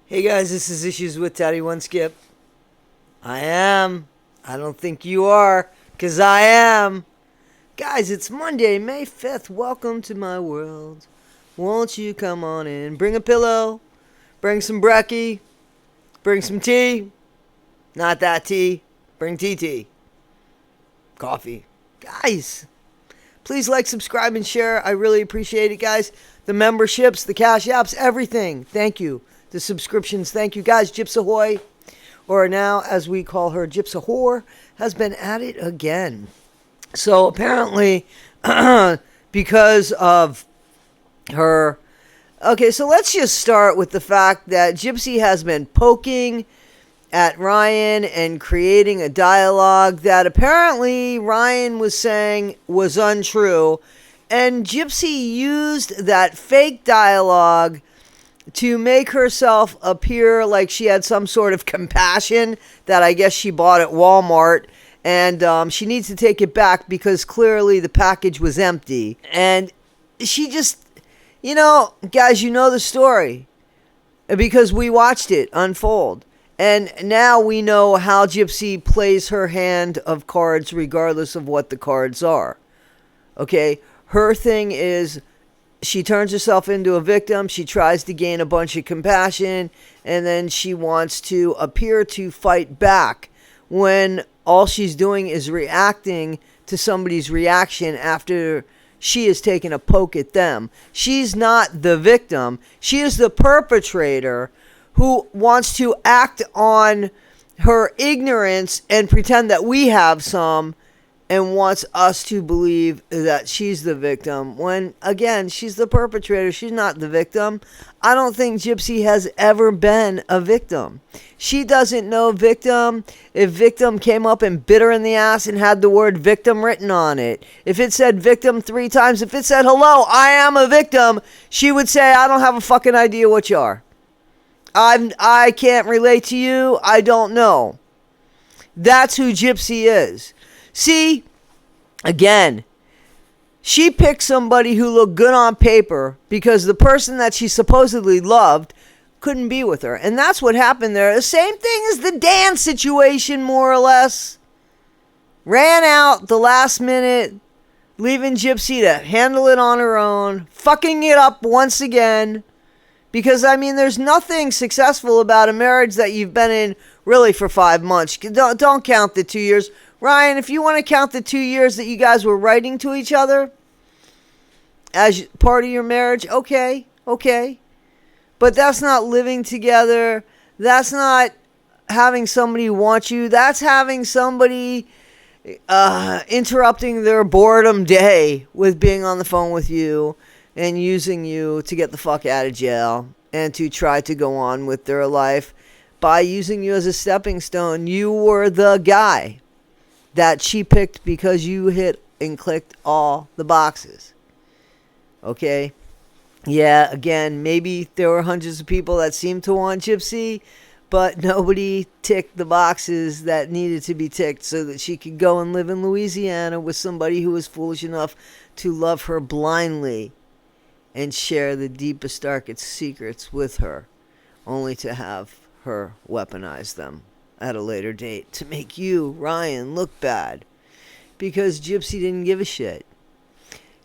Hey guys, this is Issues with Daddy One Skip. I am. I don't think you are, because I am. Guys, it's Monday, May 5th. Welcome to my world. Won't you come on in? Bring a pillow. Bring some brekkie. Bring some tea. Not that tea. Bring tea. Coffee. Guys, please like, subscribe, and share. I really appreciate it, guys. The memberships, the cash apps, everything. Thank you. The subscriptions, thank you, guys. Gypsa Whre, or now as we call her, Gypsa Whore, has been at it again. So apparently, because of her... Okay, so let's just start with the fact that Gypsy has been poking at Ryan and creating a dialogue that apparently Ryan was saying was untrue. And Gypsy used that fake dialogue to make herself appear like she had some sort of compassion that I guess she bought at Walmart. And she needs to take it back because clearly the package was empty. And she just, guys, you know the story because we watched it unfold. And now we know how Gypsy plays her hand of cards regardless of what the cards are. Okay? Her thing is she turns herself into a victim. She tries to gain a bunch of compassion. And then she wants to appear to fight back when all she's doing is reacting to somebody's reaction after she has taken a poke at them. She's not the victim. She is the perpetrator who wants to act on her ignorance and pretend that we have some and wants us to believe that she's the victim when, again, she's the perpetrator. She's not the victim. I don't think Gypsy has ever been a victim. She doesn't know victim. If victim came up and bit her in the ass and had the word victim written on it, if it said victim 3 times, if it said, hello, I am a victim, she would say, I don't have a fucking idea what you are. I can't relate to you. I don't know. That's who Gypsy is. See, again, she picked somebody who looked good on paper because the person that she supposedly loved couldn't be with her. And that's what happened there. The same thing as the Dan situation, more or less. Ran out the last minute, leaving Gypsy to handle it on her own, fucking it up once again. Because, there's nothing successful about a marriage that you've been in really for 5 months. Don't count the 2 years. Ryan, if you want to count the 2 years that you guys were writing to each other as part of your marriage, okay. But that's not living together. That's not having somebody want you. That's having somebody interrupting their boredom day with being on the phone with you and using you to get the fuck out of jail and to try to go on with their life by using you as a stepping stone. You were the guy that she picked because you hit and clicked all the boxes. Okay? Yeah, again, maybe there were hundreds of people that seemed to want Gypsy, but nobody ticked the boxes that needed to be ticked so that she could go and live in Louisiana with somebody who was foolish enough to love her blindly and share the deepest, darkest secrets with her, only to have her weaponize them at a later date to make you, Ryan, look bad. Because Gypsy didn't give a shit.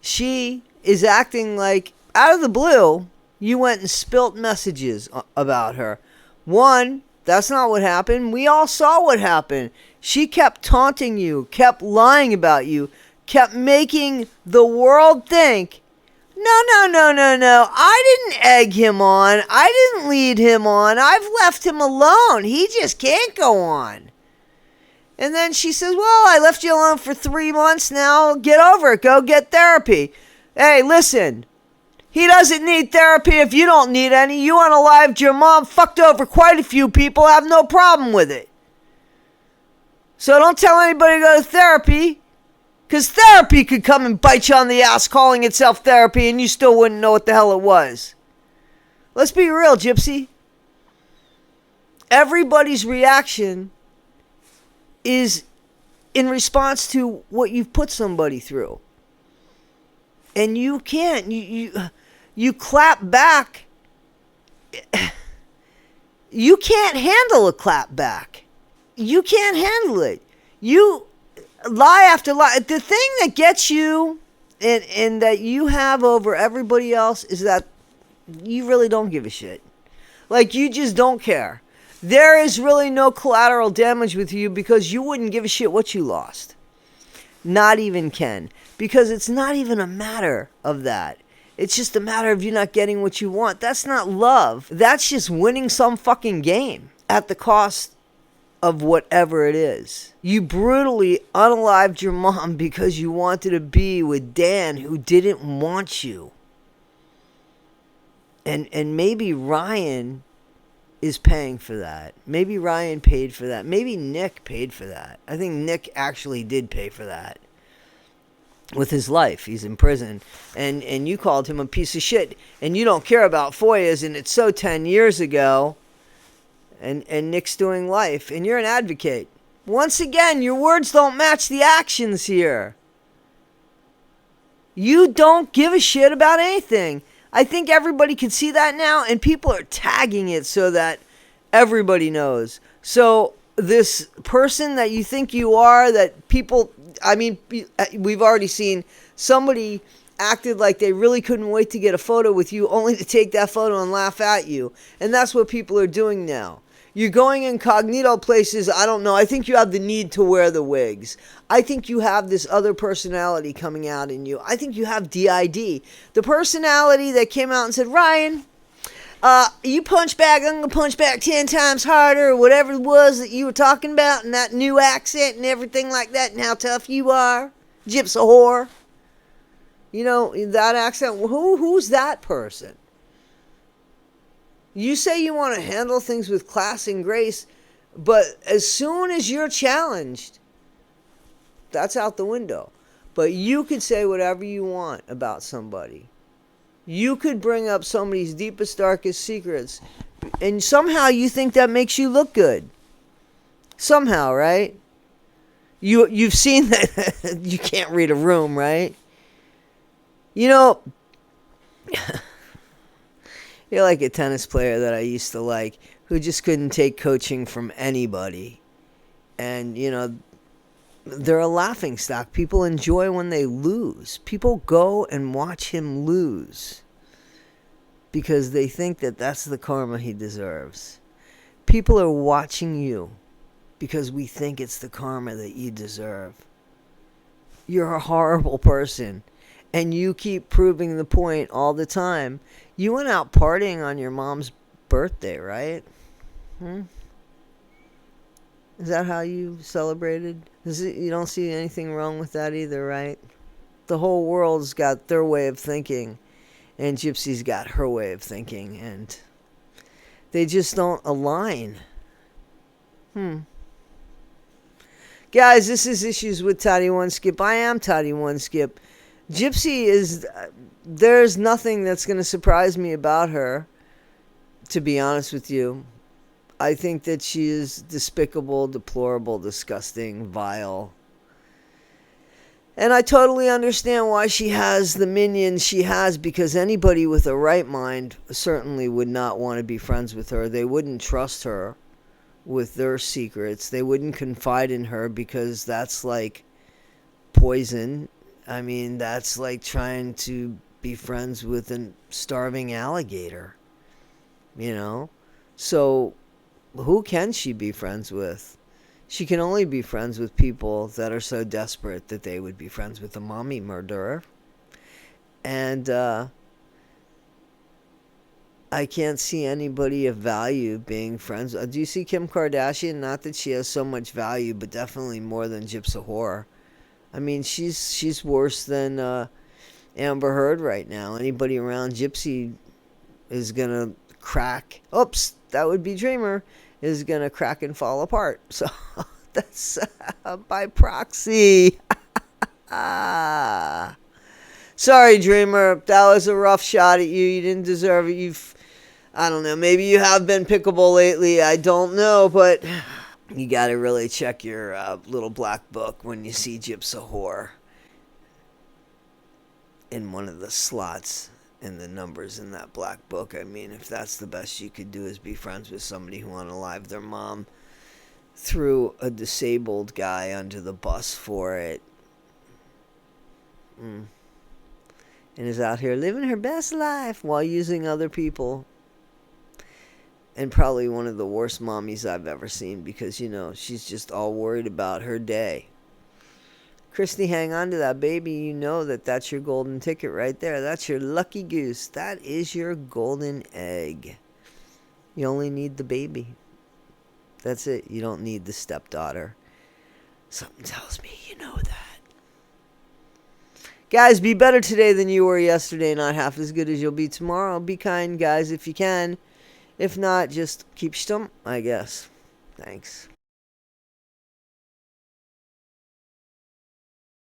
She is acting like, out of the blue, you went and spilt messages about her. One, that's not what happened. We all saw what happened. She kept taunting you, kept lying about you, kept making the world think, no. I didn't egg him on. I didn't lead him on. I've left him alone. He just can't go on. And then she says, well, I left you alone for 3 months now. Get over it. Go get therapy. Hey, listen. He doesn't need therapy if you don't need any. You unalived your mom, fucked over quite a few people, have no problem with it. So don't tell anybody to go to therapy. Because therapy could come and bite you on the ass calling itself therapy and you still wouldn't know what the hell it was. Let's be real, Gypsy. Everybody's reaction is in response to what you've put somebody through. And you can't. You clap back You can't handle a clap back. You can't handle it. You lie after lie. The thing that gets you and that you have over everybody else is that you really don't give a shit. Like, you just don't care. There is really no collateral damage with you because you wouldn't give a shit what you lost. Not even Ken. Because it's not even a matter of that. It's just a matter of you not getting what you want. That's not love. That's just winning some fucking game at the cost of whatever it is. You brutally unalived your mom because you wanted to be with Dan, who didn't want you. And maybe Ryan is paying for that. Maybe Ryan paid for that. Maybe Nick paid for that. I think Nick actually did pay for that. With his life. He's in prison. And you called him a piece of shit. And you don't care about FOIAs, and it's so 10 years ago. And Nick's doing life. And you're an advocate. Once again, your words don't match the actions here. You don't give a shit about anything. I think everybody can see that now, and people are tagging it so that everybody knows. So this person that you think you are, that people, I mean, we've already seen somebody acted like they really couldn't wait to get a photo with you, only to take that photo and laugh at you. And that's what people are doing now. You're going incognito places. I don't know. I think you have the need to wear the wigs. I think you have this other personality coming out in you. I think you have DID. The personality that came out and said, Ryan, you punch back, I'm going to punch back 10 times harder, or whatever it was that you were talking about, and that new accent and everything like that, and how tough you are. Gypsa Whre. You know, that accent. Who's that person? You say you want to handle things with class and grace, but as soon as you're challenged, that's out the window. But you could say whatever you want about somebody. You could bring up somebody's deepest, darkest secrets, and somehow you think that makes you look good. Somehow, right? You've seen that. You can't read a room, right? You know, you're like a tennis player that I used to like, who just couldn't take coaching from anybody. And, you know, they're a laughingstock. People enjoy when they lose. People go and watch him lose because they think that that's the karma he deserves. People are watching you because we think it's the karma that you deserve. You're a horrible person, and you keep proving the point all the time. You went out partying on your mom's birthday, right? Is that how you celebrated? You don't see anything wrong with that either, right? The whole world's got their way of thinking, and Gypsy's got her way of thinking, and they just don't align. Guys, this is Issues with Toddy One Skip. I am Toddy One Skip. Gypsy is... there's nothing that's going to surprise me about her, to be honest with you. I think that she is despicable, deplorable, disgusting, vile. And I totally understand why she has the minions she has, because anybody with a right mind certainly would not want to be friends with her. They wouldn't trust her with their secrets. They wouldn't confide in her because that's like poison. I mean, that's like trying to be friends with a starving alligator, you know? So who can she be friends with? She can only be friends with people that are so desperate that they would be friends with a mommy murderer. And I can't see anybody of value being friends. Do you see Kim Kardashian? Not that she has so much value, but definitely more than Gypsa Whre. I mean, she's worse than Amber Heard right now. Anybody around Gypsy is going to crack. Oops, that would be Dreamer. Is going to crack and fall apart. So that's by proxy. Sorry, Dreamer. That was a rough shot at you. You didn't deserve it. I don't know. Maybe you have been pickable lately. I don't know. But you got to really check your little black book when you see Gypsa Whre in one of the slots and the numbers in that black book. I mean, if that's the best you could do is be friends with somebody who unalived their mom, threw a disabled guy under the bus for it, and is out here living her best life while using other people. And probably one of the worst mommies I've ever seen, because, you know, she's just all worried about her day. Christy, hang on to that, baby. You know that's your golden ticket right there. That's your lucky goose. That is your golden egg. You only need the baby. That's it. You don't need the stepdaughter. Something tells me you know that. Guys, be better today than you were yesterday. Not half as good as you'll be tomorrow. Be kind, guys, if you can. If not, just keep stum, I guess. Thanks.